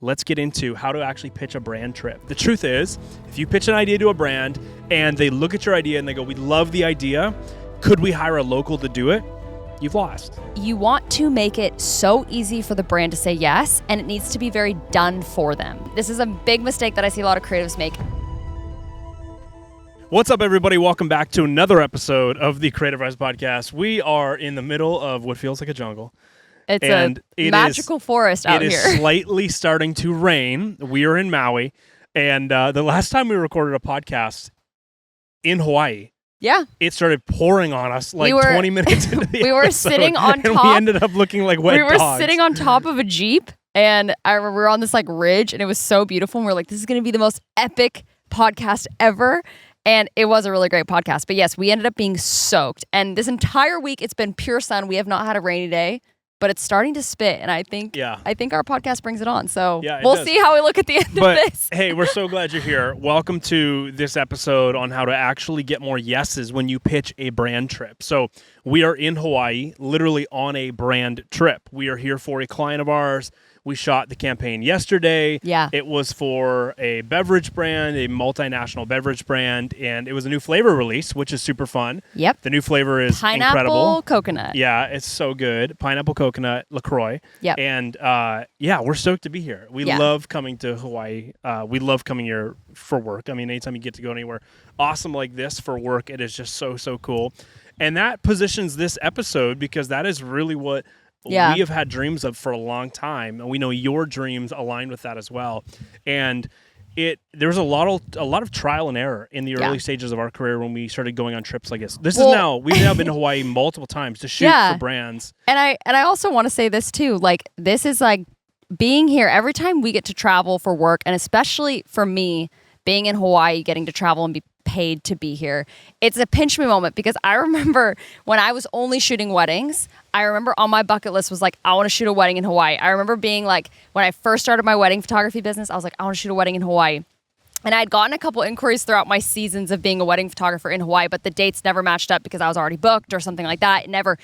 let's get into how to actually pitch a brand trip. The truth is, if you pitch an idea to a brand and they look at your idea and they go, we love the idea, could we hire a local to do it? You've lost. You want to make it so easy for the brand to say yes, and it needs to be very done for them. This is a big mistake that I see a lot of creatives make. What's up, everybody? Welcome back to another episode of the Creative Rise Podcast. We are in the middle of what feels like a jungle. It's a magical forest out here. It is slightly starting to rain. We are in Maui, and the last time we recorded a podcast in Hawaii, it started pouring on us 20 minutes into the we episode. Were sitting on top. And we ended up looking like wet dogs. We were sitting on top of a Jeep, and I remember we were on this ridge, and it was so beautiful. And we were like, this is going to be the most epic podcast ever. And it was a really great podcast. But yes, we ended up being soaked. And this entire week, it's been pure sun. We have not had a rainy day. But it's starting to spit, and I think our podcast brings it on. So we'll see how we look at the end of this. Hey, we're so glad you're here. Welcome to this episode on how to actually get more yeses when you pitch a brand trip. So we are in Hawaii, literally on a brand trip. We are here for a client of ours. We shot the campaign yesterday. Yeah. It was for a beverage brand, a multinational beverage brand, and it was a new flavor release, which is super fun. Yep. The new flavor is incredible. Pineapple coconut. Yeah, it's so good. Pineapple coconut LaCroix. Yep. And we're stoked to be here. We love coming to Hawaii. We love coming here for work. I mean, anytime you get to go anywhere awesome like this for work, it is just so cool. And that positions this episode because that is really what we have had dreams of for a long time, and we know your dreams align with that as well. And there's a lot of trial and error in the early stages of our career when we started going on trips like this. We've now been to Hawaii multiple times to shoot for brands. And I also want to say this too. This is being here every time we get to travel for work, and especially for me, being in Hawaii, getting to travel and be paid to be here. It's a pinch me moment because I remember when I was only shooting weddings, I remember on my bucket list was I want to shoot a wedding in Hawaii. I remember being when I first started my wedding photography business, I was like, I want to shoot a wedding in Hawaii. And I had gotten a couple inquiries throughout my seasons of being a wedding photographer in Hawaii, but the dates never matched up because I was already booked or something like that. It never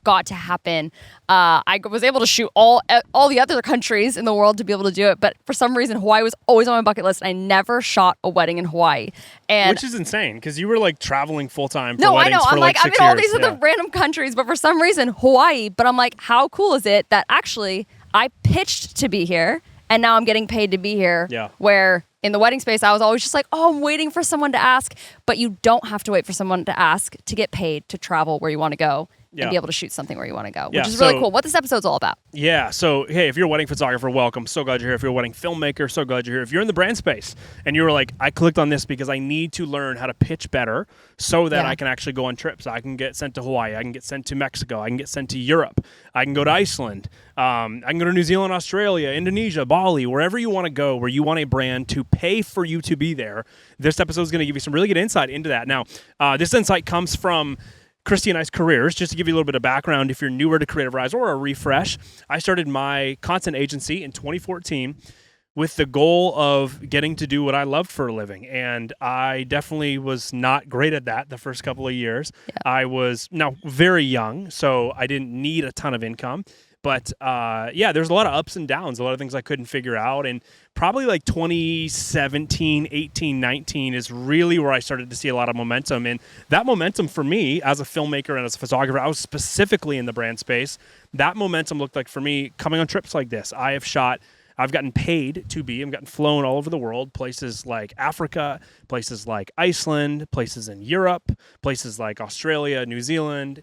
got to happen. I was able to shoot all the other countries in the world to be able to do it, but for some reason, Hawaii was always on my bucket list. And I never shot a wedding in Hawaii. Which is insane because you were traveling full time for weddings. No, I know. I'm I'm in all these other random countries, but for some reason, Hawaii. But I'm like, how cool is it that actually I pitched to be here and now I'm getting paid to be here? Yeah. Where in the wedding space, I was always just I'm waiting for someone to ask. But you don't have to wait for someone to ask to get paid to travel where you want to go and be able to shoot something where you want to go, which is really cool. What this episode's all about. Yeah. So, hey, if you're a wedding photographer, welcome. So glad you're here. If you're a wedding filmmaker, so glad you're here. If you're in the brand space and you were like, I clicked on this because I need to learn how to pitch better so that I can actually go on trips. I can get sent to Hawaii. I can get sent to Mexico. I can get sent to Europe. I can go to Iceland. I can go to New Zealand, Australia, Indonesia, Bali, wherever you want to go, where you want a brand to pay for you to be there. This episode is going to give you some really good insight into that. Now, this insight comes from Christy and I's careers. Just to give you a little bit of background, if you're newer to Creative Rise or a refresh, I started my content agency in 2014 with the goal of getting to do what I loved for a living. And I definitely was not great at that the first couple of years. Yeah. I was now very young, so I didn't need a ton of income. But there's a lot of ups and downs, a lot of things I couldn't figure out. And probably 2017, 18, 19 is really where I started to see a lot of momentum. And that momentum for me as a filmmaker and as a photographer, I was specifically in the brand space. That momentum looked like for me coming on trips like this. I've gotten paid to be. I've gotten flown all over the world, places like Africa, places like Iceland, places in Europe, places like Australia, New Zealand,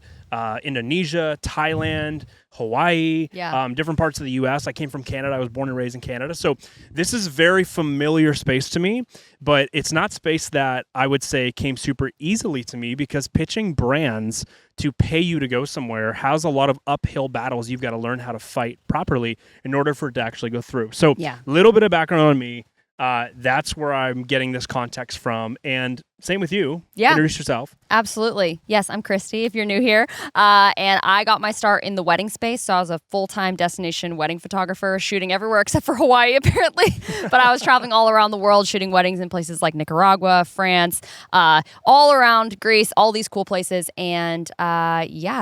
Indonesia, Thailand, Hawaii, different parts of the U.S. I came from Canada. I was born and raised in Canada. So this is very familiar space to me, but it's not space that I would say came super easily to me because pitching brands to pay you to go somewhere has a lot of uphill battles you've got to learn how to fight properly in order for it to actually go through. So a little bit of background on me. That's where I'm getting this context from. And same with you. Yeah. Introduce yourself. Absolutely. Yes, I'm Christy, if you're new here. And I got my start in the wedding space. So I was a full-time destination wedding photographer, shooting everywhere except for Hawaii, apparently. But I was traveling all around the world, shooting weddings in places like Nicaragua, France, all around Greece, all these cool places. And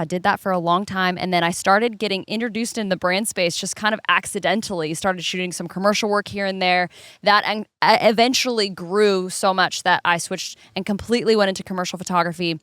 did that for a long time. And then I started getting introduced in the brand space just kind of accidentally. Started shooting some commercial work here and there. That eventually grew so much that I switched and completely went into commercial photography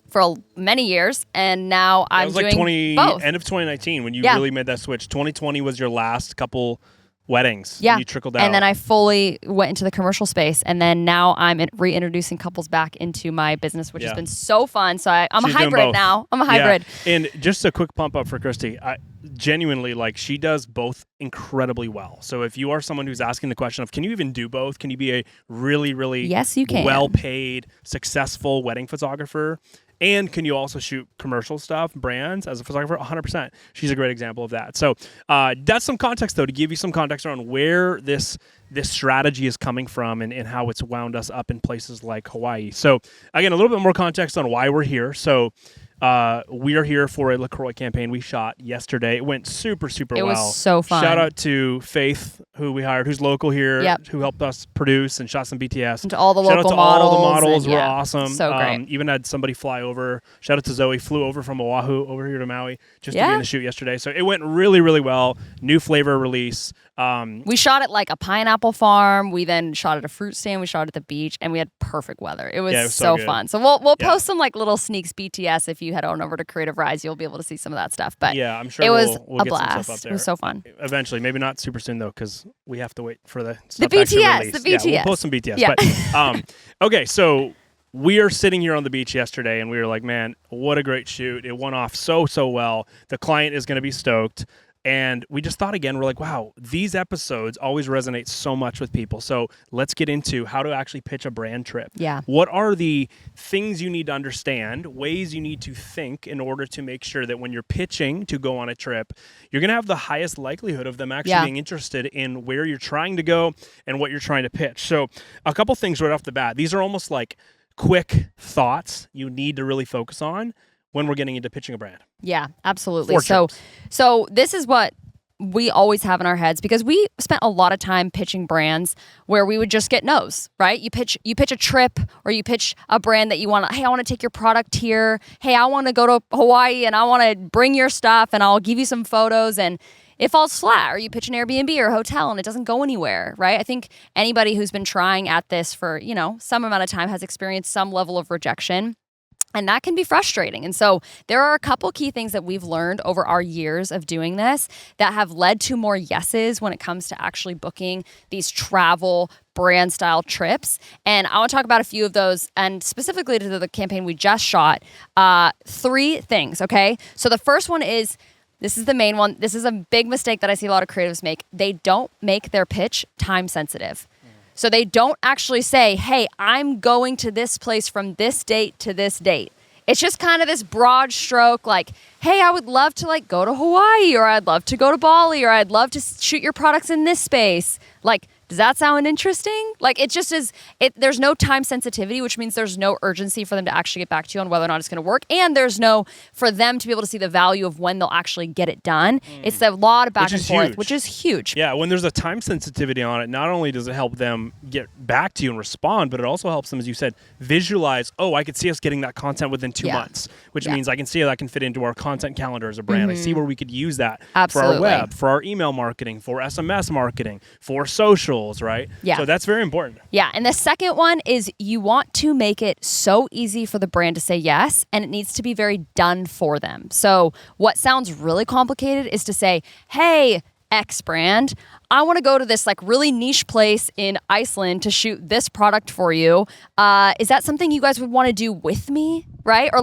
for many years, and now I'm doing both. End of 2019 when you really made that switch. 2020 was your last couple weddings. Yeah, you trickled out, and then I fully went into the commercial space, and then now I'm reintroducing couples back into my business, which has been so fun. So I'm a hybrid now. I'm a hybrid. Yeah. And just a quick pump up for Christy. I genuinely, like, she does both incredibly well. So if you are someone who's asking the question of, can you even do both? Can you be a really, really well-paid, successful wedding photographer? And can you also shoot commercial stuff, brands, as a photographer? 100%. She's a great example of that. So that's some context, though, to give you some context around where this strategy is coming from and how it's wound us up in places like Hawaii. So, again, a little bit more context on why we're here. So we are here for a LaCroix campaign we shot yesterday. It went super, super well. It was so fun. Shout out to Faith, who we hired, who's local here, who helped us produce and shot some BTS. And to all the Shout local out to models. all the models were awesome. So great. Even had somebody fly over. Shout out to Zoe, flew over from Oahu over here to Maui just to be in the shoot yesterday. So it went really, really well. New flavor release. We shot at like a pineapple farm. We then shot at a fruit stand. We shot at the beach, and we had perfect weather. It was so fun. So we'll post some like little sneaks BTS. If you head on over to Creative Rise, you'll be able to see some of that stuff. But yeah, I'm sure it was we'll a get blast. some stuff up there. It was so fun. Eventually, maybe not super soon though, because we have to wait for the stuff BTS. to actually release. The BTS. Yeah, we'll post some BTS. Yeah. But okay, so we are sitting here on the beach yesterday, and we were like, man, what a great shoot! It went off so well. The client is going to be stoked. And we just thought again, we're like, wow, these episodes always resonate so much with people. So let's get into how to actually pitch a brand trip. Yeah. What are the things you need to understand, ways you need to think in order to make sure that when you're pitching to go on a trip, you're going to have the highest likelihood of them actually being interested in where you're trying to go and what you're trying to pitch. So a couple things right off the bat. These are almost like quick thoughts you need to really focus on when we're getting into pitching a brand. Yeah, absolutely. So this is what we always have in our heads, because we spent a lot of time pitching brands where we would just get no's, right? You pitch a trip, or you pitch a brand that you want to, hey, I want to take your product here. Hey, I want to go to Hawaii and I want to bring your stuff and I'll give you some photos, and it falls flat. Or you pitch an Airbnb or a hotel and it doesn't go anywhere, right? I think anybody who's been trying at this for, some amount of time has experienced some level of rejection. And that can be frustrating. And so there are a couple key things that we've learned over our years of doing this that have led to more yeses when it comes to actually booking these travel brand style trips. And I want to talk about a few of those, and specifically to the campaign we just shot. 3 things, okay? So the first one is, this is the main one. This is a big mistake that I see a lot of creatives make. They don't make their pitch time sensitive. So they don't actually say, hey, I'm going to this place from this date to this date. It's just kind of this broad stroke, like, hey, I would love to go to Hawaii, or I'd love to go to Bali, or I'd love to shoot your products in this space. Like, does that sound interesting? Like, it just is, there's no time sensitivity, which means there's no urgency for them to actually get back to you on whether or not it's going to work. And there's no, for them to be able to see the value of when they'll actually get it done. It's a lot of back and forth, which is huge. Yeah, when there's a time sensitivity on it, not only does it help them get back to you and respond, but it also helps them, as you said, visualize, oh, I could see us getting that content within 2 months, which means I can see how that can fit into our content calendar as a brand. I see where we could use that for our web, for our email marketing, for SMS marketing, for social, right? Yeah. So that's very important. Yeah. And the second one is, you want to make it so easy for the brand to say yes, and it needs to be very done for them. So what sounds really complicated is to say, hey, X brand, I want to go to this really niche place in Iceland to shoot this product for you. Is that something you guys would want to do with me? Right? Or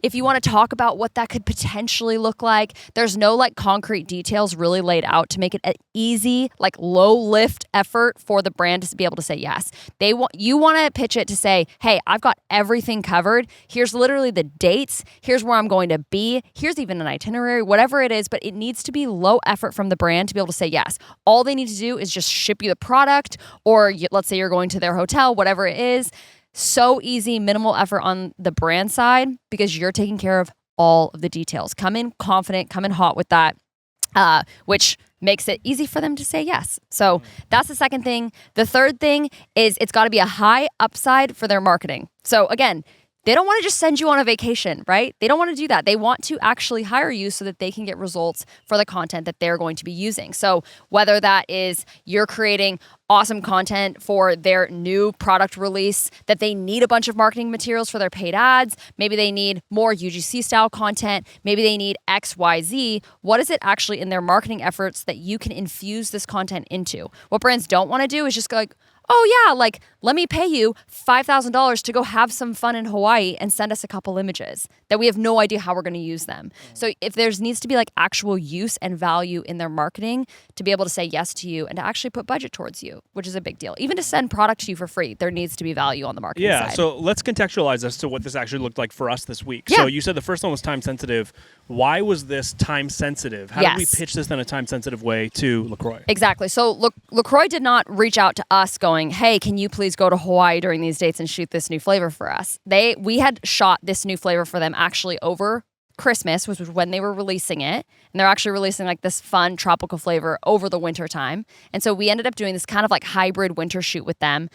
if you want to talk about what that could potentially look like, there's no concrete details really laid out to make it an easy, low lift effort for the brand to be able to say yes. You want to pitch it to say, hey, I've got everything covered. Here's literally the dates. Here's where I'm going to be. Here's even an itinerary, whatever it is, but it needs to be low effort from the brand to be able to say yes. All they need to do is just ship you the product, or let's say you're going to their hotel, whatever it is. So easy, minimal effort on the brand side because you're taking care of all of the details. Come in confident, come in hot with that, which makes it easy for them to say yes. So that's the second thing. The third thing is it's got to be a high upside for their marketing. So again, they don't want to just send you on a vacation, right? They don't want to do that. They want to actually hire you so that they can get results for the content that they're going to be using. So whether that is you're creating awesome content for their new product release, that they need a bunch of marketing materials for their paid ads, maybe they need more UGC style content, maybe they need X, Y, Z. What is it actually in their marketing efforts that you can infuse this content into? What brands don't want to do is just go like, oh yeah, like let me pay you $5,000 to go have some fun in Hawaii and send us a couple images that we have no idea how we're going to use them. So if there's needs to be like actual use and value in their marketing to be able to say yes to you and to actually put budget towards you, which is a big deal. Even to send product to you for free, there needs to be value on the marketing side. Yeah, so let's contextualize as to what this actually looked like for us this week. Yeah. So you said the first one was time sensitive. Why was this time sensitive? How did we pitch this in a time sensitive way to LaCroix? Exactly. So LaCroix did not reach out to us going, hey, can you please go to Hawaii during these dates and shoot this new flavor for us? We had shot this new flavor for them actually over Christmas, which was when they were releasing it. And they're actually releasing like this fun tropical flavor over the winter time. And so we ended up doing this kind of like hybrid winter shoot with them.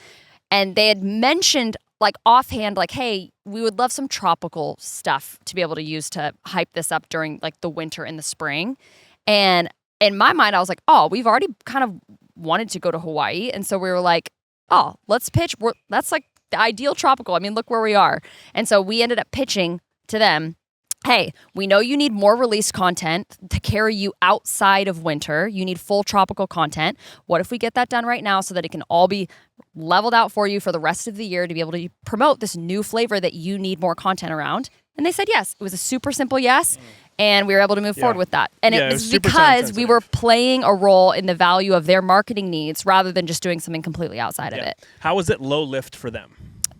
And they had mentioned like offhand, like, hey, we would love some tropical stuff to be able to use to hype this up during like the winter and the spring. And in my mind, I was like, oh, we've already kind of wanted to go to Hawaii. And so we were like, oh, let's pitch. That's like the ideal tropical. I mean, look where we are. And so we ended up pitching to them, hey, we know you need more release content to carry you outside of winter. You need full tropical content. What if we get that done right now so that it can all be leveled out for you for the rest of the year to be able to promote this new flavor that you need more content around? And they said yes. It was a super simple yes. And we were able to move forward with that. And it was because we were playing a role in the value of their marketing needs rather than just doing something completely outside of it. How was it low lift for them?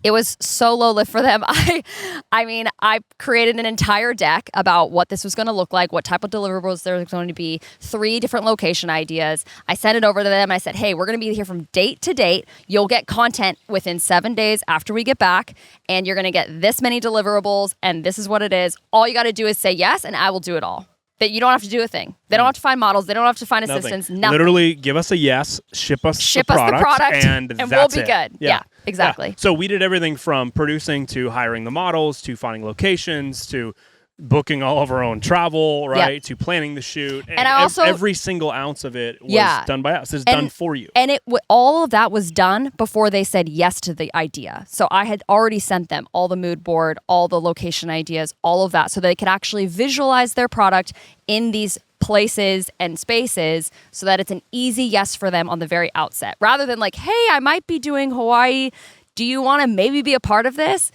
It was so low lift for them. I mean, I created an entire deck about what this was going to look like, what type of deliverables there was going to be, 3 different location ideas. I sent it over to them. I said, hey, we're going to be here from date to date. You'll get content within 7 days after we get back, and you're going to get this many deliverables, and this is what it is. All you got to do is say yes, and I will do it all. That you don't have to do a thing. They don't have to find models. They don't have to find assistants. Nothing. Literally, give us a yes, ship us the product, and that's we'll be good. Yeah, exactly. Yeah. So we did everything from producing to hiring the models to finding locations to booking all of our own travel, right? To planning the shoot. And I also, every single ounce of it was done by us. It's done for you. And all of that was done before they said yes to the idea. So I had already sent them all the mood board, all the location ideas, all of that, so they could actually visualize their product in these places and spaces so that it's an easy yes for them on the very outset. Rather than like, hey, I might be doing Hawaii. Do you want to maybe be a part of this?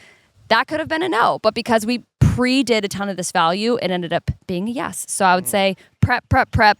That could have been a no. But because we pre-did a ton of this value, it ended up being a yes. So I would say prep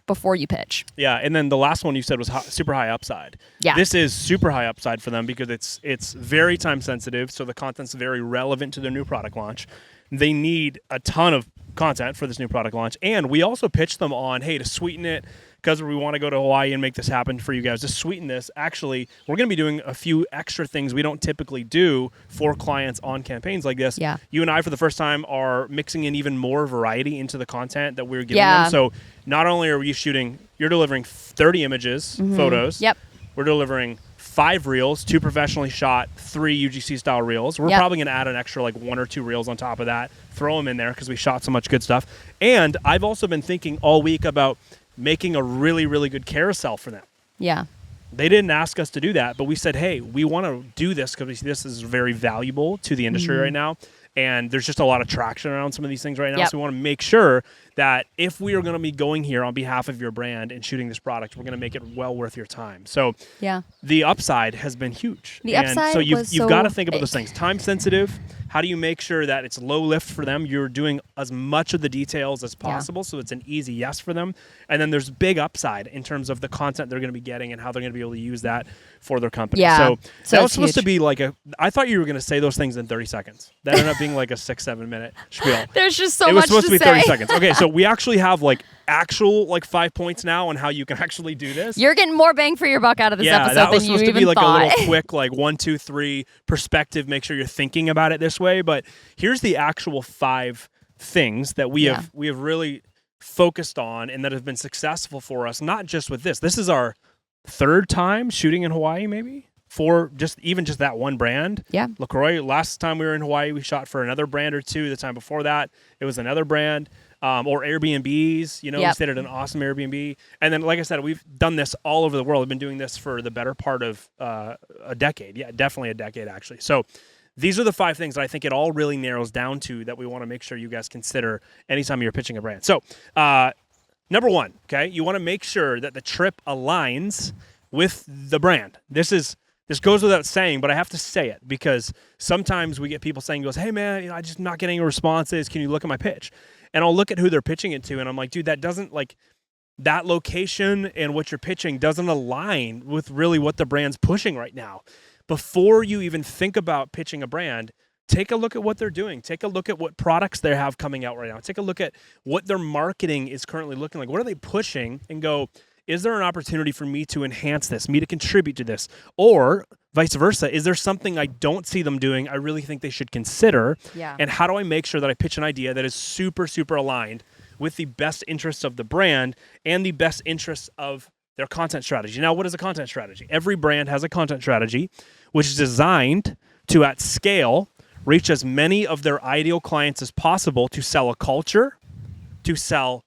before you pitch. Yeah, and then the last one you said was super high upside. Yeah. This is super high upside for them because it's very time sensitive, so the content's very relevant to their new product launch. They need a ton of content for this new product launch, and we also pitched them on, hey, to sweeten it, because we want to go to Hawaii and make this happen for you guys, to sweeten this, actually, we're going to be doing a few extra things we don't typically do for clients on campaigns like this. Yeah. You and I, for the first time, are mixing in even more variety into the content that we're giving them. So not only are we shooting, you're delivering 30 images, photos. Yep. We're delivering 5 reels, 2 professionally shot, 3 UGC style reels. We're probably going to add an extra like 1 or 2 reels on top of that, throw them in there because we shot so much good stuff. And I've also been thinking all week about making a really, really good carousel for them. Yeah. They didn't ask us to do that, but we said, hey, we want to do this because we see this is very valuable to the industry right now. And there's just a lot of traction around some of these things right now. So we want to make sure that if we are going to be going here on behalf of your brand and shooting this product, we're going to make it well worth your time. So the upside has been huge. So you've got to think about those things. Time sensitive. How do you make sure that it's low lift for them? You're doing as much of the details as possible, so it's an easy yes for them. And then there's big upside in terms of the content they're going to be getting and how they're going to be able to use that for their company. So that was supposed to be like I thought you were going to say those things in 30 seconds. That ended up being like a 6-7 minute spiel. There's just so much to say. It was supposed to be 30 seconds. Okay, so we actually have like actual like 5 points now on how you can actually do this. You're getting more bang for your buck out of this episode that was than you supposed to even be like thought. a little quick, like 1, 2, 3 perspective. Make sure you're thinking about it this way. But here's the actual 5 things that we have really focused on and that have been successful for us. Not just with this. This is our 3rd time shooting in Hawaii, maybe. For just that one brand. Yeah. LaCroix, last time we were in Hawaii, we shot for another brand or 2. The time before that, it was another brand. Or Airbnbs, we stayed at an awesome Airbnb. And then, like I said, we've done this all over the world. We've been doing this for the better part of a decade. Yeah, definitely a decade, actually. So these are the 5 things that I think it all really narrows down to that we want to make sure you guys consider anytime you're pitching a brand. So number 1, okay, you want to make sure that the trip aligns with the brand. This goes without saying, but I have to say it because sometimes we get people saying, hey, man, I'm just not getting responses. Can you look at my pitch? And I'll look at who they're pitching it to, and I'm like, dude, that doesn't, like, that location and what you're pitching doesn't align with really what the brand's pushing right now. Before you even think about pitching a brand, take a look at what they're doing. Take a look at what products they have coming out right now. Take a look at what their marketing is currently looking like. What are they pushing? And go, is there an opportunity for me to enhance this, me to contribute to this? Or vice versa, is there something I don't see them doing I really think they should consider? Yeah. And how do I make sure that I pitch an idea that is super, super aligned with the best interests of the brand and the best interests of their content strategy? Now, what is a content strategy? Every brand has a content strategy, which is designed to, at scale, reach as many of their ideal clients as possible to sell a culture, to sell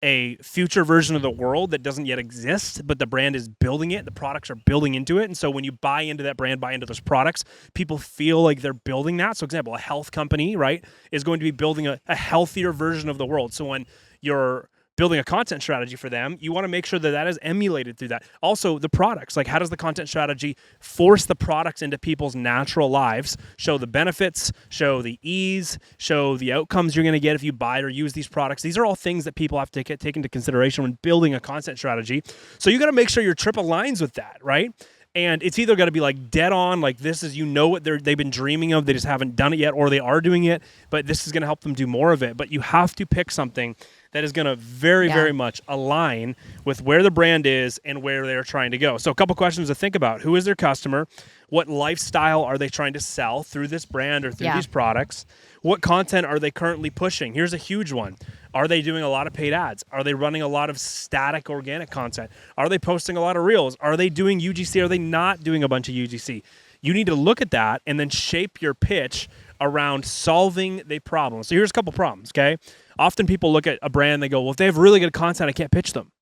a future version of the world that doesn't yet exist, but the brand is building it. The products are building into it. And so when you buy into that brand, buy into those products, people feel like they're building that. So example, a health company, right, is going to be building a healthier version of the world. So when you're building a content strategy for them, you want to make sure that that is emulated through that. Also, the products, like how does the content strategy force the products into people's natural lives, show the benefits, show the ease, show the outcomes you're going to get if you buy or use these products. These are all things that people have to take into consideration when building a content strategy. So you got to make sure your trip aligns with that, right? And it's either got to be like dead on, like this is, what they've been dreaming of, they just haven't done it yet, or they are doing it, but this is going to help them do more of it. But you have to pick something that is going to very much align with where the brand is and where they're trying to go. So a couple questions to think about. Who is their customer? What lifestyle are they trying to sell through this brand or through these products? What content are they currently pushing? Here's a huge one. Are they doing a lot of paid ads? Are they running a lot of static organic content? Are they posting a lot of reels? Are they doing UGC? Are they not doing a bunch of UGC? You need to look at that and then shape your pitch around solving the problem. So here's a couple problems, okay? Often people look at a brand and they go, well, if they have really good content, I can't pitch them.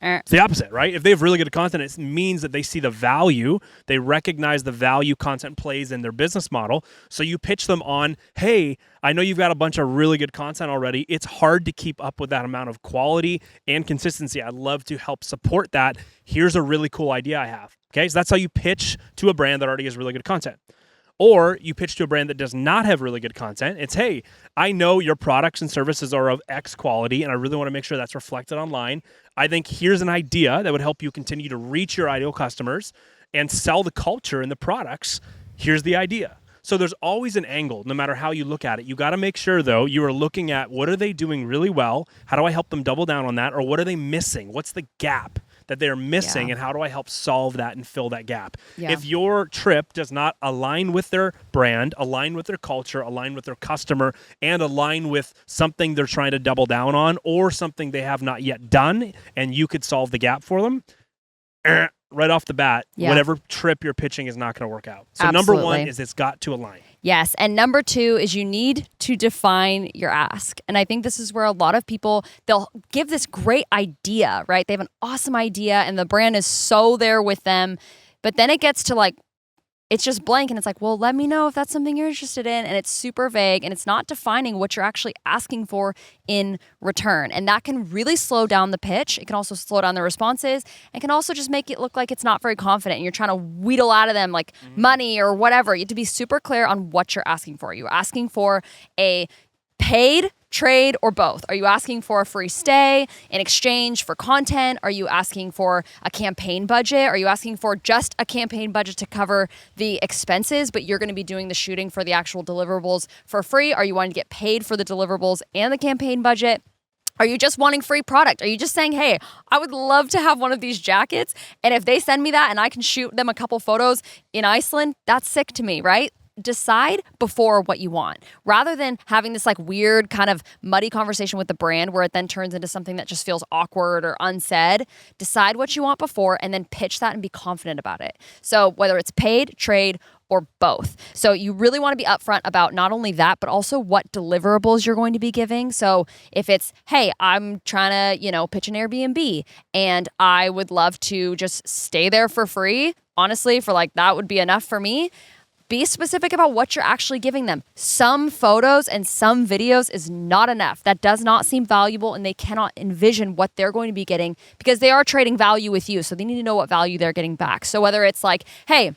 It's the opposite, right? If they have really good content, it means that they see the value. They recognize the value content plays in their business model. So you pitch them on, hey, I know you've got a bunch of really good content already. It's hard to keep up with that amount of quality and consistency. I'd love to help support that. Here's a really cool idea I have. Okay, so that's how you pitch to a brand that already has really good content. Or you pitch to a brand that does not have really good content. It's, hey, I know your products and services are of X quality, and I really want to make sure that's reflected online. I think here's an idea that would help you continue to reach your ideal customers and sell the culture and the products. Here's the idea. So there's always an angle, no matter how you look at it. You got to make sure, though, you are looking at what are they doing really well? How do I help them double down on that? Or what are they missing? What's the gap that they're missing, and how do I help solve that and fill that gap? Yeah. If your trip does not align with their brand, align with their culture, align with their customer, and align with something they're trying to double down on or something they have not yet done, and you could solve the gap for them, right off the bat, whatever trip you're pitching is not going to work out. So number one is it's got to align. Yes. And number two is you need to define your ask. And I think this is where a lot of people, they'll give this great idea, right? They have an awesome idea and the brand is so there with them. But then it gets to like, it's just blank and it's like, well, let me know if that's something you're interested in. And it's super vague and it's not defining what you're actually asking for in return. And that can really slow down the pitch. It can also slow down the responses and can also just make it look like it's not very confident and you're trying to wheedle out of them like money or whatever. You have to be super clear on what you're asking for. You're asking for a paid trade or both? Are you asking for a free stay in exchange for content? Are you asking for a campaign budget? Are you asking for just a campaign budget to cover the expenses, but you're going to be doing the shooting for the actual deliverables for free? Are you wanting to get paid for the deliverables and the campaign budget? Are you just wanting free product? Are you just saying, hey, I would love to have one of these jackets, and if they send me that and I can shoot them a couple photos in Iceland, that's sick to me, right? Decide before what you want, rather than having this like weird kind of muddy conversation with the brand where it then turns into something that just feels awkward or unsaid. Decide what you want before and then pitch that and be confident about it. So whether it's paid, trade, or both. So you really want to be upfront about not only that, but also what deliverables you're going to be giving. So if it's, hey, I'm trying to, pitch an Airbnb and I would love to just stay there for free, honestly, for like that would be enough for me. Be specific about what you're actually giving them. Some photos and some videos is not enough. That does not seem valuable, and they cannot envision what they're going to be getting because they are trading value with you. So they need to know what value they're getting back. So whether it's like, hey,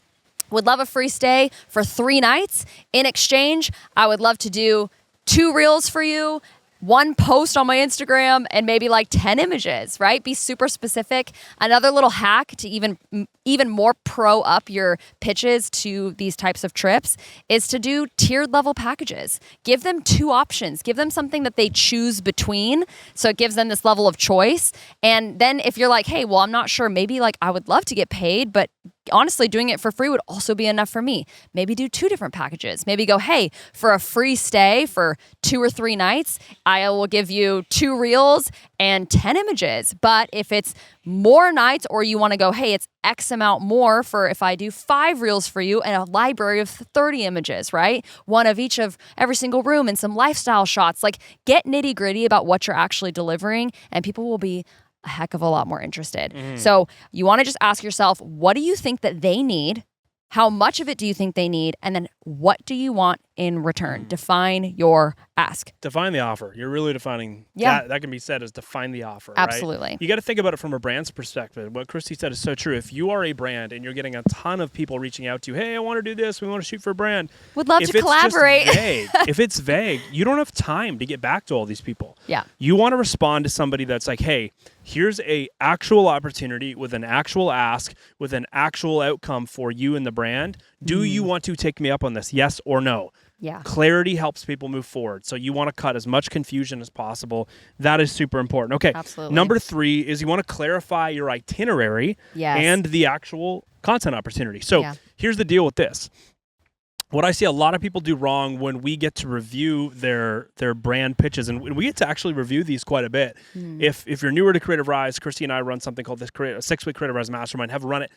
would love a free stay for 3 nights. In exchange, I would love to do 2 reels for you, 1 post on my Instagram, and maybe like 10 images, right? Be super specific. Another little hack to even more pro up your pitches to these types of trips is to do tiered level packages. Give them 2 options. Give them something that they choose between. So it gives them this level of choice. And then if you're like, hey, well, I'm not sure, maybe like I would love to get paid, but honestly, doing it for free would also be enough for me. Maybe do 2 different packages. Maybe go, hey, for a free stay for 2 or 3 nights, I will give you 2 reels and 10 images. But if it's more nights, or you want to go, hey, it's X amount more for if I do 5 reels for you and a library of 30 images, right? 1 of each of every single room and some lifestyle shots. Like, get nitty gritty about what you're actually delivering, and people will be a heck of a lot more interested. So you want to just ask yourself, what do you think that they need? How much of it do you think they need? And then what do you want in return? Define your ask. Define the offer. You're really defining. Yeah. That can be said as define the offer. Absolutely. Right? You got to think about it from a brand's perspective. What Christy said is so true. If you are a brand and you're getting a ton of people reaching out to you, hey, I want to do this. We want to shoot for a brand. Would love to collaborate. If it's vague, you don't have time to get back to all these people. Yeah. You want to respond to somebody that's like, hey, here's a actual opportunity with an actual ask, with an actual outcome for you and the brand. Do you want to take me up on this? Yes or no? Yeah. Clarity helps people move forward. So you want to cut as much confusion as possible. That is super important. Okay. Absolutely. Number 3 is you want to clarify your itinerary and the actual content opportunity. So here's the deal with this. What I see a lot of people do wrong when we get to review their brand pitches, and we get to actually review these quite a bit. If you're newer to Creative Rise, Christy and I run something called this 6-week Creative Rise Mastermind. Have run it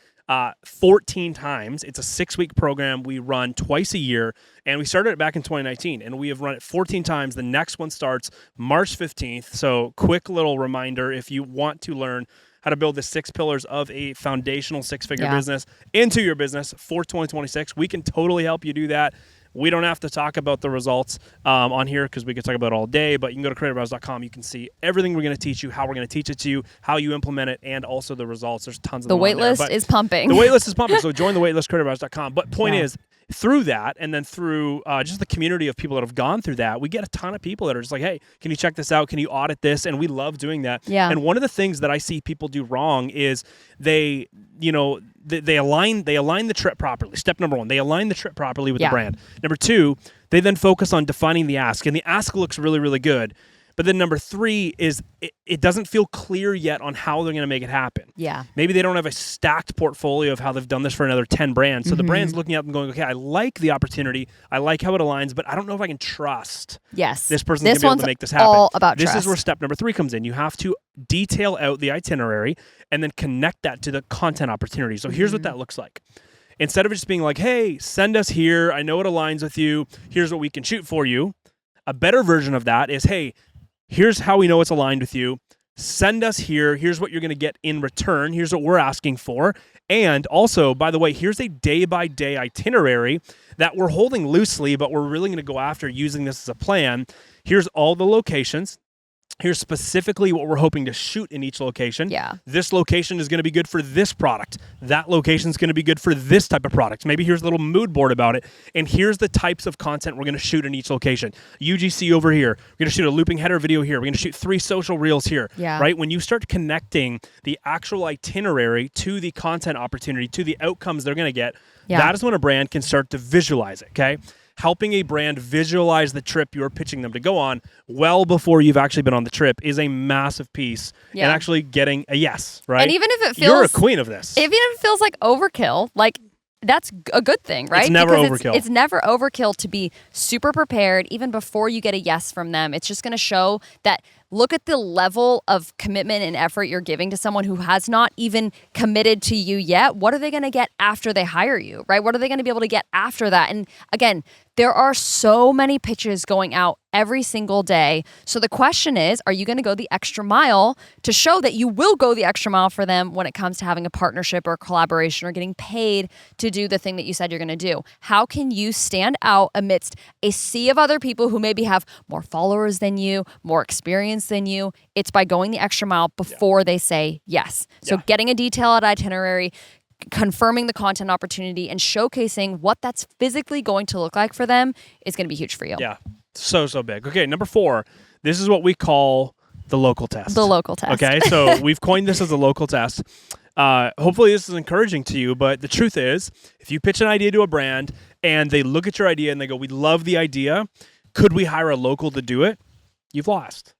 14 times. It's a 6-week program we run twice a year, and we started it back in 2019, and we have run it 14 times. The next one starts March 15th. So quick little reminder, if you want to learn how to build the 6 pillars of a foundational 6-figure business into your business for 2026. We can totally help you do that. We don't have to talk about the results on here because we could talk about it all day, but you can go to creativehouse.com. You can see everything we're going to teach you, how we're going to teach it to you, how you implement it, and also the results. There's tons of them. The wait list is pumping. The wait list is pumping, so join the wait list, creativehouse.com. But point is, through that, and then through just the community of people that have gone through that, we get a ton of people that are just like, hey, can you check this out? Can you audit this? And we love doing that. Yeah. And one of the things that I see people do wrong is they align the trip properly. Step number 1, they align the trip properly with the brand. Number 2, they then focus on defining the ask, and the ask looks really, really good. But then number 3 is it doesn't feel clear yet on how they're going to make it happen. Yeah. Maybe they don't have a stacked portfolio of how they've done this for another 10 brands. So the brand's looking at them going, okay, I like the opportunity. I like how it aligns, but I don't know if I can trust this person's going to be able to make this happen. All about this trust. is where step number 3 comes in. You have to detail out the itinerary and then connect that to the content opportunity. So here's what that looks like. Instead of just being like, hey, send us here. I know it aligns with you. Here's what we can shoot for you. A better version of that is, hey, here's how we know it's aligned with you. Send us here. Here's what you're going to get in return. Here's what we're asking for. And also, by the way, here's a day-by-day itinerary that we're holding loosely, but we're really going to go after using this as a plan. Here's all the locations. Here's specifically what we're hoping to shoot in each location. Yeah. This location is going to be good for this product. That location is going to be good for this type of product. Maybe here's a little mood board about it. And here's the types of content we're going to shoot in each location. UGC over here. We're going to shoot a looping header video here. We're going to shoot 3 social reels here. Yeah. Right? When you start connecting the actual itinerary to the content opportunity, to the outcomes they're going to get, that is when a brand can start to visualize it. Okay. helping a brand visualize the trip you're pitching them to go on well before you've actually been on the trip is a massive piece in actually getting a yes, right? And even if it feels... You're a queen of this. Even if it feels like overkill, like, that's a good thing, right? It's never overkill. It's never overkill to be super prepared even before you get a yes from them. It's just going to show that look at the level of commitment and effort you're giving to someone who has not even committed to you yet. What are they going to get after they hire you, right? What are they going to be able to get after that? And again, there are so many pitches going out every single day. So the question is, are you going to go the extra mile to show that you will go the extra mile for them when it comes to having a partnership or a collaboration or getting paid to do the thing that you said you're going to do? How can you stand out amidst a sea of other people who maybe have more followers than you, more experience than you? It's by going the extra mile before they say yes. So getting a detailed itinerary, confirming the content opportunity, and showcasing what that's physically going to look like for them is going to be huge for you. Yeah. So big. Okay, number 4. This is what we call the local test. The local test. Okay, so we've coined this as a local test. Hopefully this is encouraging to you, but the truth is, if you pitch an idea to a brand and they look at your idea and they go, we love the idea, could we hire a local to do it? You've lost.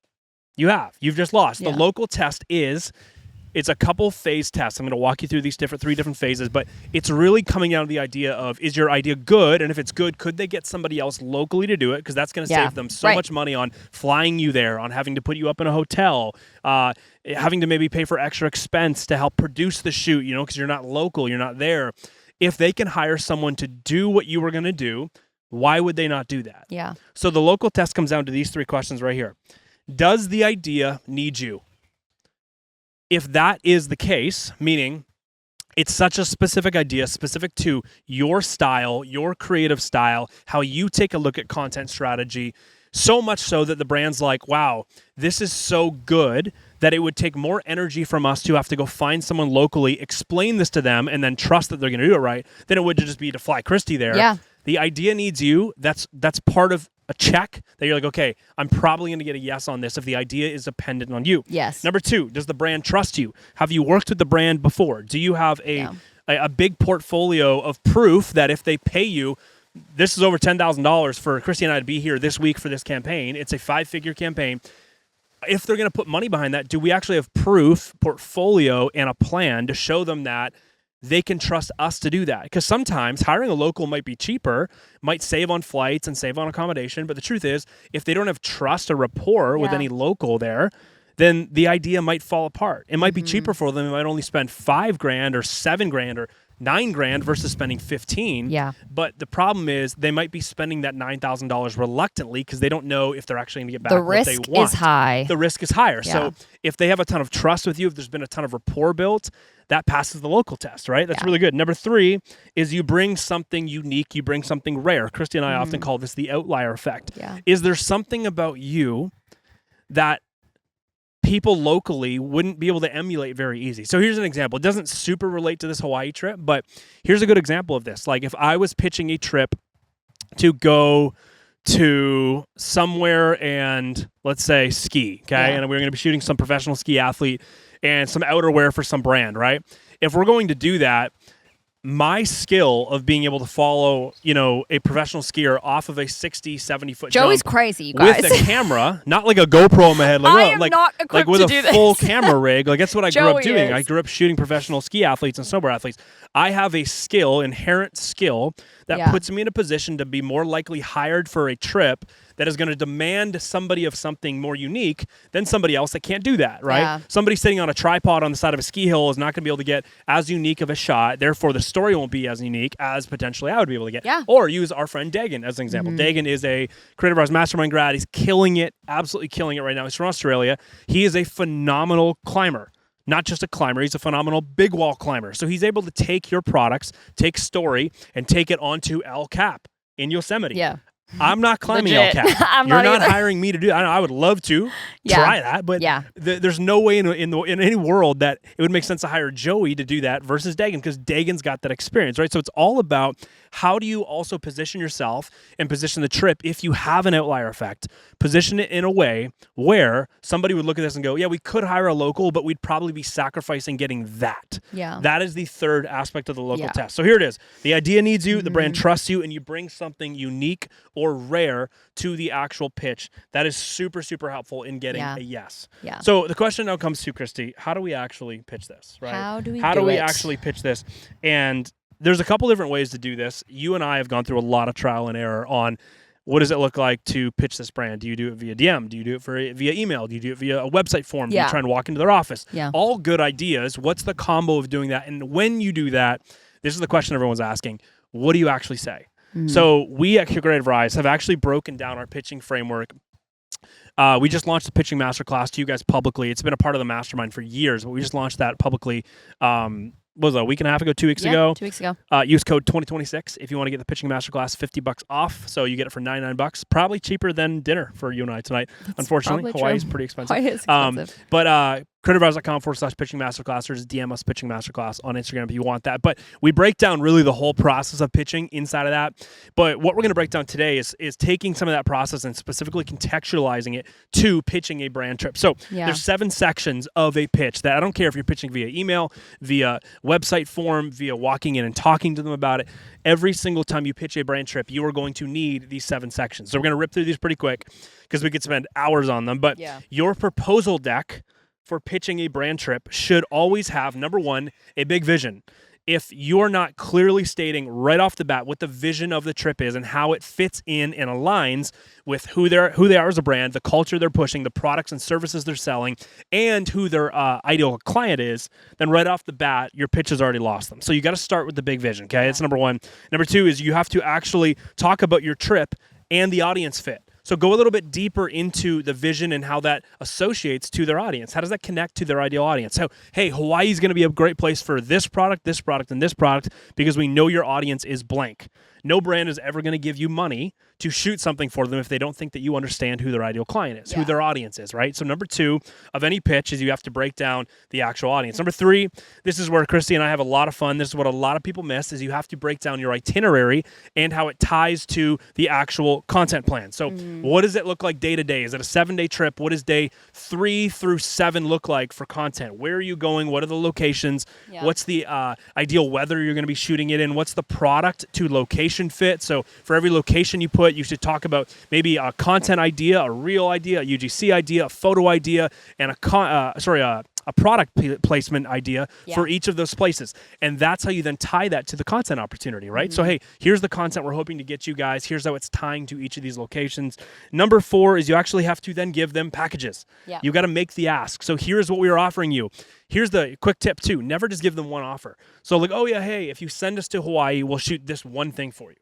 You have. You've just lost. Yeah. The local test it's a couple phase test. I'm going to walk you through these 3 different phases, but it's really coming down to the idea of, is your idea good? And if it's good, could they get somebody else locally to do it? Because that's going to save them so much money on flying you there, on having to put you up in a hotel, having to maybe pay for extra expense to help produce the shoot, because you're not local, you're not there. If they can hire someone to do what you were going to do, why would they not do that? Yeah. So the local test comes down to these 3 questions right here. Does the idea need you? If that is the case, meaning it's such a specific idea, specific to your style, your creative style, how you take a look at content strategy, so much so that the brand's like, wow, this is so good that it would take more energy from us to have to go find someone locally, explain this to them, and then trust that they're going to do it right, than it would to just be to fly Christy there. Yeah. The idea needs you. That's part of a check that you're like, okay, I'm probably going to get a yes on this if the idea is dependent on you. Yes. Number 2, does the brand trust you? Have you worked with the brand before? Do you have a big portfolio of proof that if they pay you, this is over $10,000 for Christy and I to be here this week for this campaign. It's a 5-figure campaign. If they're going to put money behind that, do we actually have proof, portfolio, and a plan to show them that they can trust us to do that? Because sometimes hiring a local might be cheaper, might save on flights and save on accommodation. But the truth is, if they don't have trust or rapport with any local there, then the idea might fall apart. It might be cheaper for them. They might only spend $5,000 or $7,000 or $9,000 versus spending $15,000. Yeah. But the problem is they might be spending that $9,000 reluctantly because they don't know if they're actually going to get back The what they risk want. is high. The risk is higher. Yeah. So if they have a ton of trust with you, if there's been a ton of rapport built, that passes the local test, right? That's really good. Number 3 is you bring something unique, you bring something rare. Christy and I often call this the outlier effect. Yeah. Is there something about you that people locally wouldn't be able to emulate very easy? So here's an example. It doesn't super relate to this Hawaii trip, but here's a good example of this. Like if I was pitching a trip to go to somewhere and let's say ski, okay? And we're going to be shooting some professional ski athlete and some outerwear for some brand, right? If we're going to do that, my skill of being able to follow, a professional skier off of a 60, 70-foot Joey's jump crazy, you guys. with a camera, not like a GoPro in my head, I am not equipped with to a do this. full camera rig. Like that's what I grew up Joey doing. is. I grew up shooting professional ski athletes and snowboard athletes. I have a inherent skill that puts me in a position to be more likely hired for a trip that is going to demand somebody of something more unique than somebody else that can't do that, right? Yeah. Somebody sitting on a tripod on the side of a ski hill is not going to be able to get as unique of a shot. Therefore, the story won't be as unique as potentially I would be able to get. Yeah. Or use our friend Dagan as an example. Dagan is a Creative Arts Mastermind grad. He's killing it, absolutely killing it right now. He's from Australia. He is a phenomenal climber. Not just a climber, he's a phenomenal big wall climber. So he's able to take your products, take story, and take it onto El Cap in Yosemite. Yeah. I'm not climbing Legit. El Cap. I'm You're not not either. hiring me to do that. I would love to Yeah. try that, but Yeah. there's no way in any world that it would make sense to hire Joey to do that versus Dagan, because Dagan's got that experience, right? So it's all about how do you also position yourself and position the trip if you have an outlier effect. Position it in a way where somebody would look at this and go, yeah, we could hire a local, but we'd probably be sacrificing getting that. Yeah. That is the third aspect of the local Yeah. test. So here it is. The idea needs you, the brand trusts you, and you bring something unique or rare to the actual pitch. That is super, super helpful in getting a yes. Yeah. So the question now comes to Christy, how do we actually pitch this, right? How do we actually pitch this? And there's a couple different ways to do this. You and I have gone through a lot of trial and error on what does it look like to pitch this brand? Do you do it via DM? Do you do it via email? Do you do it via a website form? Do you try and walk into their office? Yeah. All good ideas. What's the combo of doing that? And when you do that, this is the question everyone's asking. What do you actually say? So we at Creative Rise have actually broken down our pitching framework. We just launched the pitching masterclass to you guys publicly. It's been a part of the mastermind for years, but we just launched that publicly. What was it, a week and a half ago, 2 weeks ago? 2 weeks ago. Use code 2026 if you want to get the pitching masterclass, $50 off. So you get it for $99, probably cheaper than dinner for you and I tonight. Unfortunately, Hawaii's pretty expensive. Hawaii is expensive. But creativerise.com/pitching masterclass, or just DM us pitching masterclass on Instagram if you want that. But we break down really the whole process of pitching inside of that. But what we're going to break down today is taking some of that process and specifically contextualizing it to pitching a brand trip. So there's 7 sections of a pitch that I don't care if you're pitching via email, via website form, via walking in and talking to them about it. Every single time you pitch a brand trip, you are going to need these 7 sections. So we're going to rip through these pretty quick because we could spend hours on them. But your proposal deck for pitching a brand trip should always have, number one, a big vision. If you're not clearly stating right off the bat what the vision of the trip is and how it fits in and aligns with who they are as a brand, the culture they're pushing, the products and services they're selling, and who their ideal client is, then right off the bat, your pitch has already lost them. So you got to start with the big vision, okay? That's number one. Number two is you have to actually talk about your trip and the audience fit. So go a little bit deeper into the vision and how that associates to their audience. How does that connect to their ideal audience? So, hey, Hawaii is going to be a great place for this product, and this product because we know your audience is blank. No brand is ever going to give you money to shoot something for them if they don't think that you understand who their ideal client is, who their audience is, right? So number 2 of any pitch is you have to break down the actual audience. Number 3, this is where Christy and I have a lot of fun. This is what a lot of people miss, is you have to break down your itinerary and how it ties to the actual content plan. So what does it look like day to day? Is it a 7-day trip? What does day 3 through 7 look like for content? Where are you going? What are the locations? What's the ideal weather you're going to be shooting it in? What's the product to location fit? So for every location you put, you should talk about maybe a content idea, a reel idea, a UGC idea, a photo idea, and a product placement idea for each of those places. And that's how you then tie that to the content opportunity, right? So, hey, here's the content we're hoping to get you guys. Here's how it's tying to each of these locations. Number 4 is you actually have to then give them packages. You got to make the ask. So here's what we are offering you. Here's the quick tip too. Never just give them one offer. So like, oh yeah, hey, if you send us to Hawaii, we'll shoot this one thing for you.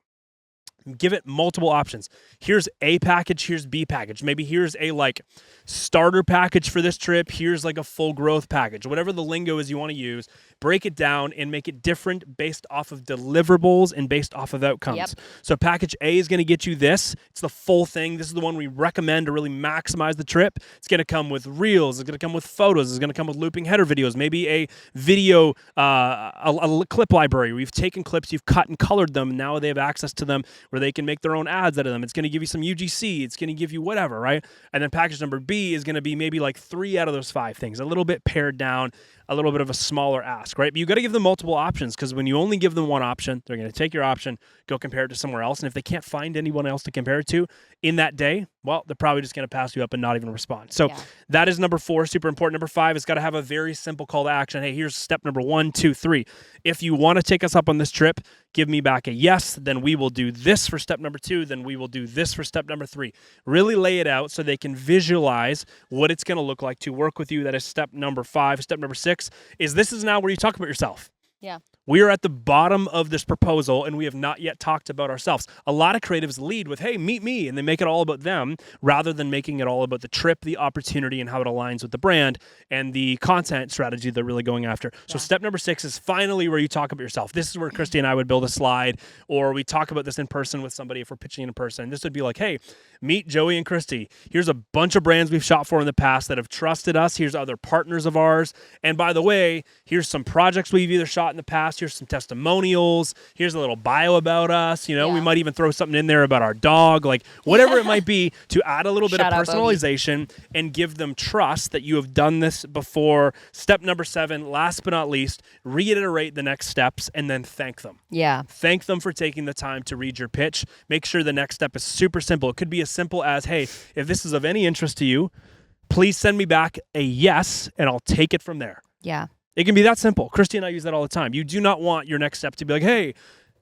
Give it multiple options. Here's A package, here's B package. Maybe here's a like starter package for this trip. Here's like a full growth package. Whatever the lingo is you want to use, break it down and make it different based off of deliverables and based off of outcomes. So package A is going to get you this. It's the full thing. This is the one we recommend to really maximize the trip. It's going to come with reels. It's going to come with photos. It's going to come with looping header videos. Maybe a video, a clip library where you've taken clips, you've cut and colored them, and now they have access to them where they can make their own ads out of them. It's going to give you some UGC. It's going to give you whatever, right? And then package number B is going to be maybe like 3 out of those 5 things, a little bit pared down, a little bit of a smaller ask, right? But you got to give them multiple options, because when you only give them one option, they're going to take your option, go compare it to somewhere else. And if they can't find anyone else to compare it to in that day, well, they're probably just going to pass you up and not even respond. So that is number 4, super important. Number 5 is got to have a very simple call to action. Hey, here's step number 1, 2, 3. If you want to take us up on this trip, give me back a yes, then we will do this for step number 2, then we will do this for step number 3. Really lay it out so they can visualize what it's going to look like to work with you. That is step number 5. Step number 6 is this is now where you talk about yourself. Yeah. We are at the bottom of this proposal and we have not yet talked about ourselves. A lot of creatives lead with, hey, meet me, and they make it all about them rather than making it all about the trip, the opportunity, and how it aligns with the brand and the content strategy they're really going after. So step number 6 is finally where you talk about yourself. This is where Christy and I would build a slide, or we talk about this in person with somebody if we're pitching in person. This would be like, hey, meet Joey and Christy. Here's a bunch of brands we've shot for in the past that have trusted us. Here's other partners of ours. And by the way, here's some projects we've either shot in the past. Here's some testimonials. Here's a little bio about us. You know, we might even throw something in there about our dog, like whatever it might be, to add a little bit of personalization and give them trust that you have done this before. Step number 7, last but not least, reiterate the next steps and then thank them. Yeah. Thank them for taking the time to read your pitch. Make sure the next step is super simple. It could be as simple as, hey, if this is of any interest to you, please send me back a yes, and I'll take it from there. Yeah. It can be that simple. Christy and I use that all the time. You do not want your next step to be like, hey,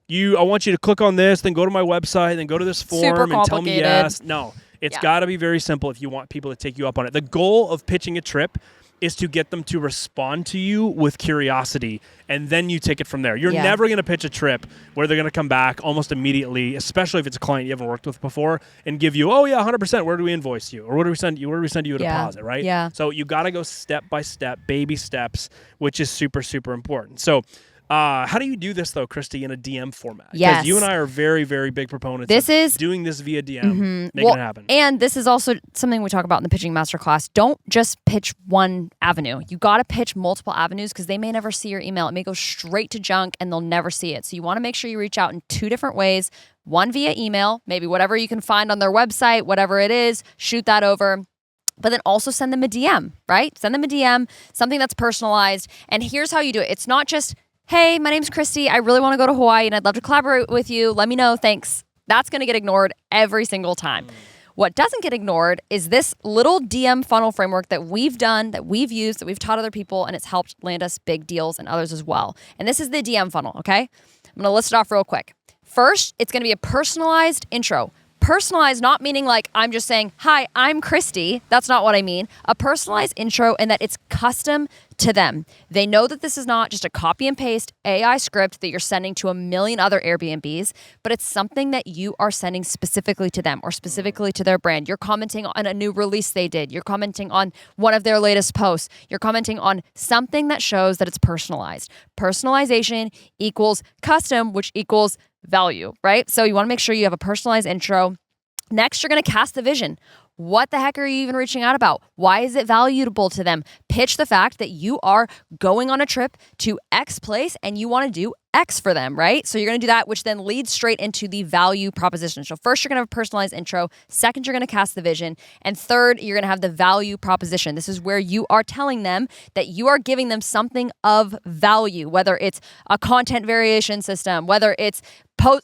I want you to click on this, then go to my website, then go to this form and tell me yes. No, it's got to be very simple if you want people to take you up on it. The goal of pitching a trip is to get them to respond to you with curiosity, and then you take it from there. You're never going to pitch a trip where they're going to come back almost immediately, especially if it's a client you haven't worked with before, and give you, 100%, where do we invoice you? Or where do we send you a deposit, right? Yeah. So you got to go step by step, baby steps, which is super, super important. So how do you do this, though, Christy, in a DM format? Yes. Because you and I are very, very big proponents of doing this via DM, making it happen. And this is also something we talk about in the pitching masterclass. Don't just pitch one avenue. You got to pitch multiple avenues because they may never see your email. It may go straight to junk and they'll never see it. So you want to make sure you reach out in 2 different ways. One via email, maybe whatever you can find on their website, whatever it is, shoot that over. But then also send them a DM, right? Send them a DM, something that's personalized. And here's how you do it. It's not just, hey, my name's Christy. I really want to go to Hawaii and I'd love to collaborate with you. Let me know. Thanks. That's going to get ignored every single time. What doesn't get ignored is this little DM funnel framework that we've done, that we've used, that we've taught other people, and it's helped land us big deals and others as well. And this is the DM funnel, okay? I'm going to list it off real quick. First, it's going to be a personalized intro. Personalized, not meaning like I'm just saying, hi, I'm Christy. That's not what I mean. A personalized intro and that it's custom to them. They know that this is not just a copy and paste AI script that you're sending to a million other Airbnbs, but it's something that you are sending specifically to them or specifically to their brand. You're commenting on a new release they did. You're commenting on one of their latest posts. You're commenting on something that shows that it's personalized. Personalization equals custom, which equals value, right? So you want to make sure you have a personalized intro. Next, you're going to cast the vision. What the heck are you even reaching out about? Why is it valuable to them? Pitch the fact that you are going on a trip to X place and you want to do X for them, right? So you're going to do that, which then leads straight into the value proposition. So first, you're going to have a personalized intro. Second, you're going to cast the vision. And third, you're going to have the value proposition. This is where you are telling them that you are giving them something of value, whether it's a content variation system, whether it's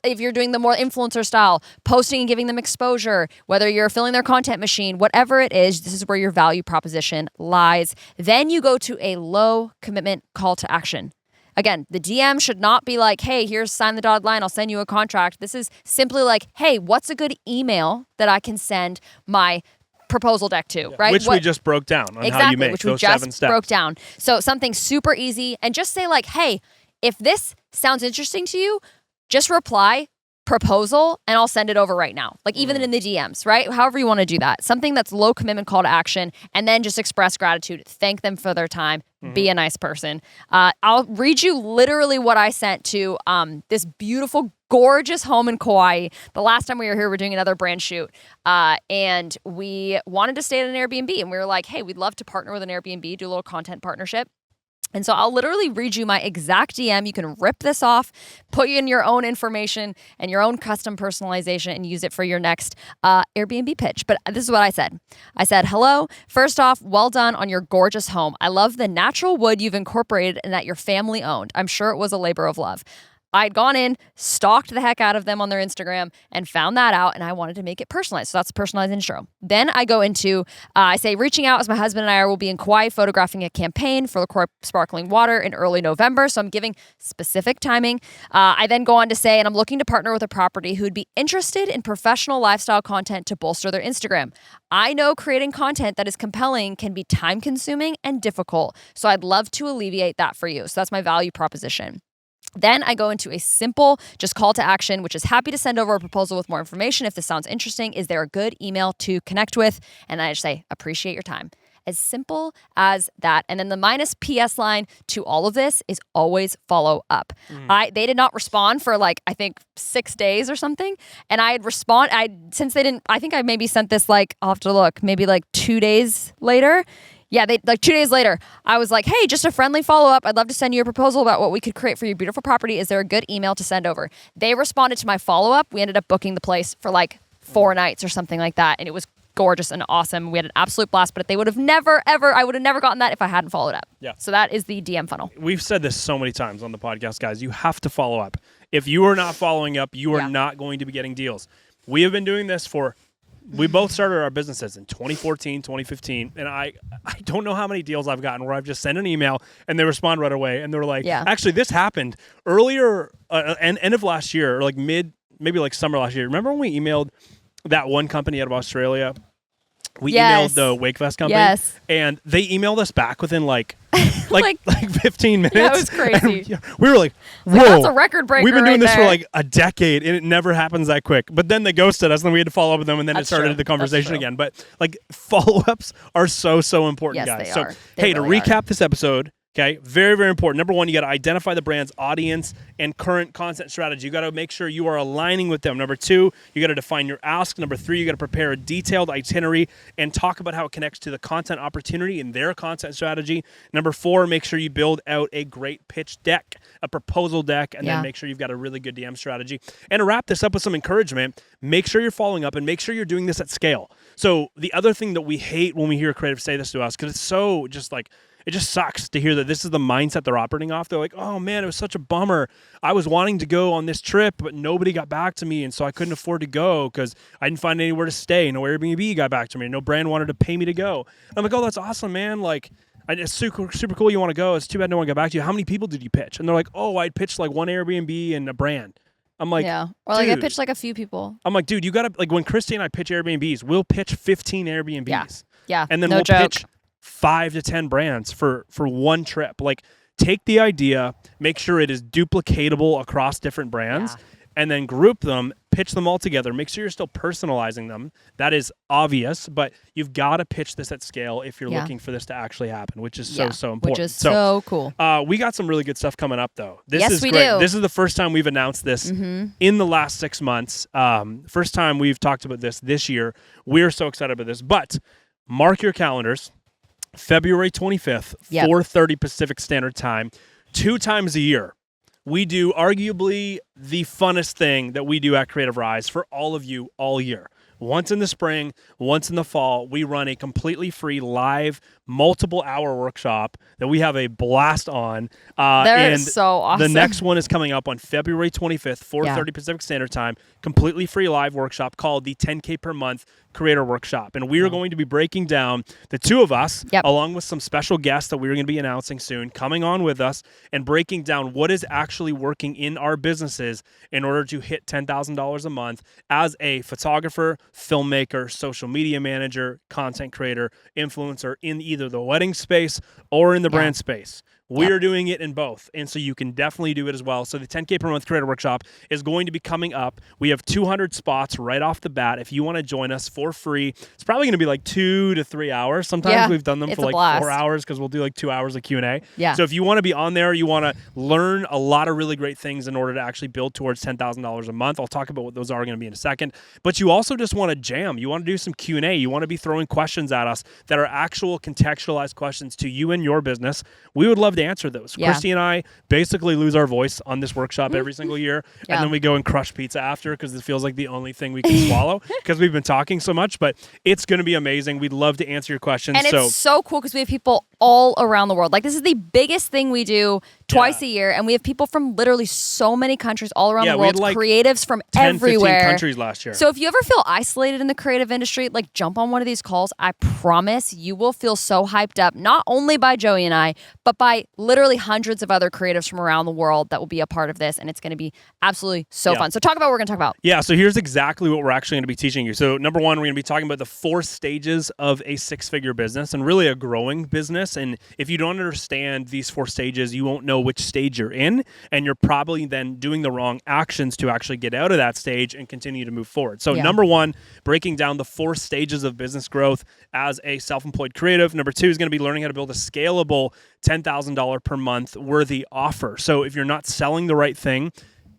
if you're doing the more influencer style, posting and giving them exposure, whether you're filling their content machine, whatever it is, this is where your value proposition lies. Then you go to a low commitment call to action. Again, the DM should not be like, hey, here's sign the dotted line, I'll send you a contract. This is simply like, hey, what's a good email that I can send my proposal deck to, right? Which we just broke down on how you make those 7 steps. Broke down. So something super easy, and just say like, hey, if this sounds interesting to you, just reply proposal and I'll send it over right now. Like even in the DMs, right? However you want to do that. Something that's low commitment call to action, and then just express gratitude. Thank them for their time. Be a nice person. I'll read you literally what I sent to this beautiful, gorgeous home in Kauai. The last time we were here, we were doing another brand shoot. And we wanted to stay at an Airbnb. And we were like, hey, we'd love to partner with an Airbnb, do a little content partnership. And so I'll literally read you my exact DM. You can rip this off, put in your own information and your own custom personalization and use it for your next Airbnb pitch. But this is what I said. I said, hello. First off, well done on your gorgeous home. I love the natural wood you've incorporated and that your family owned. I'm sure it was a labor of love. I'd gone in, stalked the heck out of them on their Instagram and found that out, and I wanted to make it personalized. So that's a personalized intro. Then I go into, I say, reaching out as my husband and I will be in Kauai photographing a campaign for the Kauai Sparkling Water in early November. So I'm giving specific timing. I then go on to say, and I'm looking to partner with a property who'd be interested in professional lifestyle content to bolster their Instagram. I know creating content that is compelling can be time consuming and difficult. So I'd love to alleviate that for you. So that's my value proposition. Then I go into a simple just call to action, which is happy to send over a proposal with more information if this sounds interesting. Is there a good email to connect with? And then I just say, appreciate your time. As simple as that. And then the minus PS line to all of this is always follow up. They did not respond for like, I think 6 days or something. And I think I maybe sent this like, I'll have to look, maybe like 2 days later. Yeah, 2 days later, I was like, hey, just a friendly follow-up. I'd love to send you a proposal about what we could create for your beautiful property. Is there a good email to send over? They responded to my follow-up. We ended up booking the place for like 4 nights or something like that. And it was gorgeous and awesome. We had an absolute blast, but I would have never gotten that if I hadn't followed up. Yeah. So that is the DM funnel. We've said this so many times on the podcast, guys. You have to follow up. If you are not following up, you are not going to be getting deals. We have been doing this we both started our businesses in 2014, 2015, and I don't know how many deals I've gotten where I've just sent an email and they respond right away, and they're like, actually, this happened earlier, end of last year, or like maybe like summer last year. Remember when we emailed that one company out of Australia? We emailed the Wakefest company, and they emailed us back within like 15 minutes. That was crazy. We were like, whoa. That's a record breaker. We've been doing right this there. for like a decade, and it never happens that quick. But then they ghosted us, and then we had to follow up with them, and then it started the conversation again. But like follow-ups are so important, guys. They are. Hey, really to recap this episode, okay, very, very important. Number one, you got to identify the brand's audience and current content strategy. You got to make sure you are aligning with them. Number two, you got to define your ask. Number three, you got to prepare a detailed itinerary and talk about how it connects to the content opportunity and their content strategy. Number four, make sure you build out a great pitch deck, a proposal deck, and then make sure you've got a really good DM strategy. And to wrap this up with some encouragement, make sure you're following up and make sure you're doing this at scale. So the other thing that we hate when we hear creatives say this to us, because it's so just like, it just sucks to hear that this is the mindset they're operating off. They're like, oh man, it was such a bummer. I was wanting to go on this trip, but nobody got back to me. And so I couldn't afford to go because I didn't find anywhere to stay. No Airbnb got back to me. No brand wanted to pay me to go. I'm like, oh, that's awesome, man. Like, it's super cool you want to go. It's too bad no one got back to you. How many people did you pitch? And they're like, oh, I pitched like one Airbnb and a brand. I'm like, or like I pitched like a few people. I'm like, dude, you got to, like when Christy and I pitch Airbnbs, we'll pitch 15 Airbnbs. Yeah. And then we'll pitch 5 to 10 brands for one trip. Like, take the idea, make sure it is duplicatable across different brands, and then group them, pitch them all together. Make sure you're still personalizing them. That is obvious, but you've got to pitch this at scale if you're looking for this to actually happen, which is so important. Which is so cool. We got some really good stuff coming up, though. Yes, is we great. do. This is the first time we've announced this in the last 6 months. First time we've talked about this year. We're so excited about this. But mark your calendars. February 25th, 4:30 Pacific Standard Time, 2 times a year. We do arguably the funnest thing that we do at Creative Rise for all of you all year. Once in the spring, once in the fall, we run a completely free live multiple-hour workshop that we have a blast on. They're so awesome. The next one is coming up on February 25th, 4:30 Pacific Standard Time, completely free live workshop called the 10K per month Creator Workshop. And we are going to be breaking down, the two of us, along with some special guests that we're going to be announcing soon, coming on with us and breaking down what is actually working in our businesses in order to hit $10,000 a month as a photographer, filmmaker, social media manager, content creator, influencer in either the wedding space or in the brand space. We are doing it in both, and so you can definitely do it as well. So the 10K per month Creator Workshop is going to be coming up. We have 200 spots right off the bat. If you want to join us for free, it's probably going to be like 2 to 3 hours. Sometimes we've done them for like 4 hours because we'll do like 2 hours of Q&A. So if you want to be on there, you want to learn a lot of really great things in order to actually build towards $10,000 a month. I'll talk about what those are going to be in a second. But you also just want to jam. You want to do some Q&A. You want to be throwing questions at us that are actual contextualized questions to you and your business. We would love to answer those. Christy and I basically lose our voice on this workshop every single year, and then we go and crush pizza after because it feels like the only thing we can swallow because we've been talking so much, but it's going to be amazing. We'd love to answer your questions. And it's so cool because we have people all around the world. Like, this is the biggest thing we do twice a year, and we have people from literally so many countries all around the world, like creatives from 10, everywhere. 15 countries last year. So if you ever feel isolated in the creative industry, like, jump on one of these calls. I promise you will feel so hyped up, not only by Joey and I, but by literally hundreds of other creatives from around the world that will be a part of this, and it's going to be absolutely so fun. So talk about what we're going to talk about. Yeah, so here's exactly what we're actually going to be teaching you. So number one, we're going to be talking about the 4 stages of a 6-figure business and really a growing business. business. And if you don't understand these 4 stages, you won't know which stage you're in. And you're probably then doing the wrong actions to actually get out of that stage and continue to move forward. So number 1, breaking down the 4 stages of business growth as a self-employed creative. Number 2 is going to be learning how to build a scalable $10,000 per month worthy offer. So if you're not selling the right thing,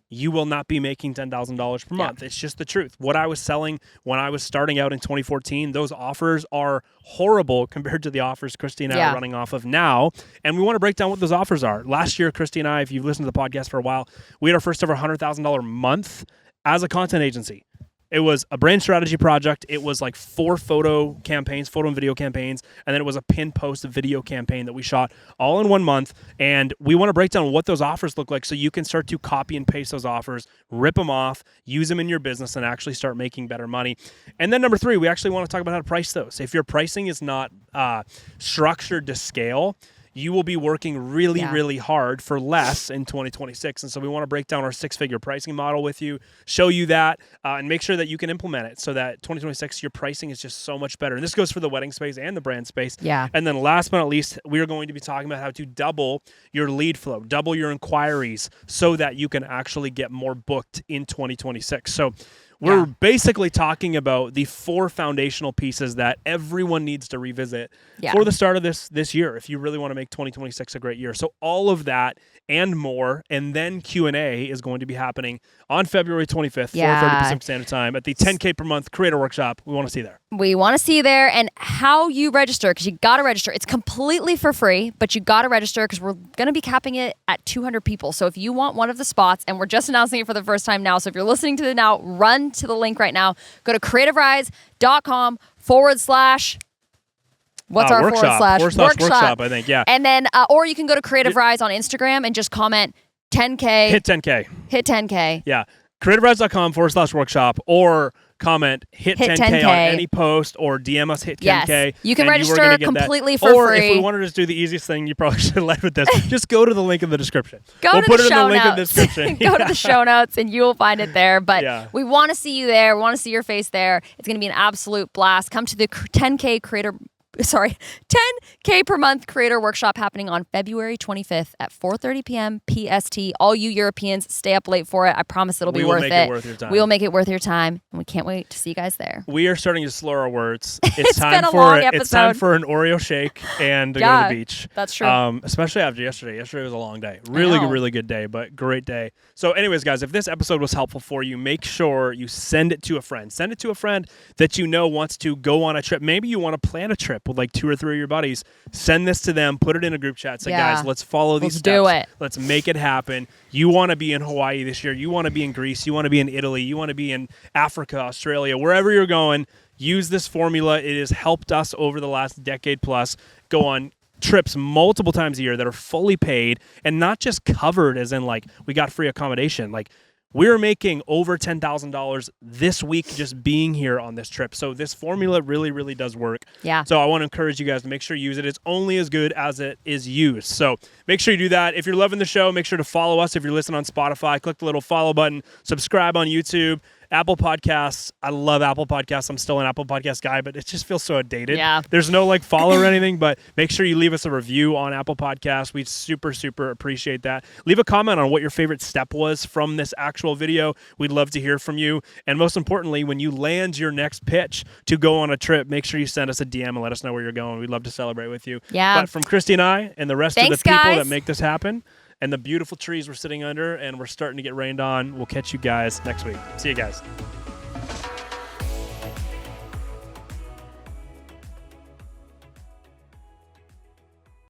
you will not be making $10,000 per month. It's just the truth. What I was selling when I was starting out in 2014, those offers are horrible compared to the offers Christy and I are running off of now. And we want to break down what those offers are. Last year, Christy and I, if you've listened to the podcast for a while, we had our first ever $100,000 month as a content agency. It was a brand strategy project. It was like 4 photo campaigns, photo and video campaigns, and then it was a pin post video campaign that we shot all in 1 month. And we want to break down what those offers look like so you can start to copy and paste those offers, rip them off, use them in your business, and actually start making better money. And then number 3, we actually want to talk about how to price those. If your pricing is not structured to scale, you will be working really, really hard for less in 2026. And so we want to break down our 6-figure pricing model with you, show you that, and make sure that you can implement it so that 2026, your pricing is just so much better. And this goes for the wedding space and the brand space. Yeah. And then last but not least, we are going to be talking about how to double your lead flow, double your inquiries so that you can actually get more booked in 2026. So we're basically talking about the 4 foundational pieces that everyone needs to revisit for the start of this year if you really want to make 2026 a great year. So all of that and more, and then Q&A is going to be happening on February 25th, 4:30 Pacific Standard Time at the 10K per month creator workshop. We want to see you there. We want to see you there, and how you register, because you got to register. It's completely for free, but you got to register because we're going to be capping it at 200 people. So if you want one of the spots, and we're just announcing it for the first time now, so if you're listening to it now, run to the link right now. Go to creativerise.com/ what's our workshop? Workshop, I think, And then, or you can go to Creative Rise on Instagram and just comment 10K. Hit 10K. Hit 10K. Yeah. creativerise.com / workshop, or comment hit 10K on any post, or DM us hit 10K. Yes. You can register completely for free. Or if we wanted to just do the easiest thing, you probably should have led with this. Just go to the link in the description. We'll put it in the the link in the description. Go to the show notes and you will find it there. But we want to see you there. We want to see your face there. It's going to be an absolute blast. Come to the 10K per month creator workshop happening on February 25th at 4:30 p.m. PST. All you Europeans, stay up late for it. I promise it'll be worth it. We will make it worth your time, and we can't wait to see you guys there. We are starting to slur our words. It's time for it. It's time for an Oreo shake and to go to the beach. That's true. Especially after yesterday. Yesterday was a long day. Really good day, but great day. So anyways, guys, if this episode was helpful for you, make sure you send it to a friend. Send it to a friend that you know wants to go on a trip. Maybe you want to plan a trip with like 2 or 3 of your buddies. Send this to them, put it in a group chat, say, guys, let's follow these steps. Do it. Let's make it happen. You want to be in Hawaii this year. You want to be in Greece. You want to be in Italy. You want to be in Africa, Australia, wherever you're going. Use this formula. It has helped us over the last decade plus go on trips multiple times a year that are fully paid and not just covered as in like we got free accommodation. Like, we're making over $10,000 this week just being here on this trip. So this formula really, really does work. Yeah. So I want to encourage you guys to make sure you use it. It's only as good as it is used. So make sure you do that. If you're loving the show, make sure to follow us. If you're listening on Spotify, click the little follow button, subscribe on YouTube. Apple Podcasts. I love Apple Podcasts. I'm still an Apple Podcast guy, but it just feels so outdated. Yeah. There's no like follow or anything, but make sure you leave us a review on Apple Podcasts. We super, super appreciate that. Leave a comment on what your favorite step was from this actual video. We'd love to hear from you. And most importantly, when you land your next pitch to go on a trip, make sure you send us a DM and let us know where you're going. We'd love to celebrate with you. Yeah. But from Christy and I and the rest of the people guys. that make this happen, and the beautiful trees we're sitting under, and we're starting to get rained on, we'll catch you guys next week. See you guys.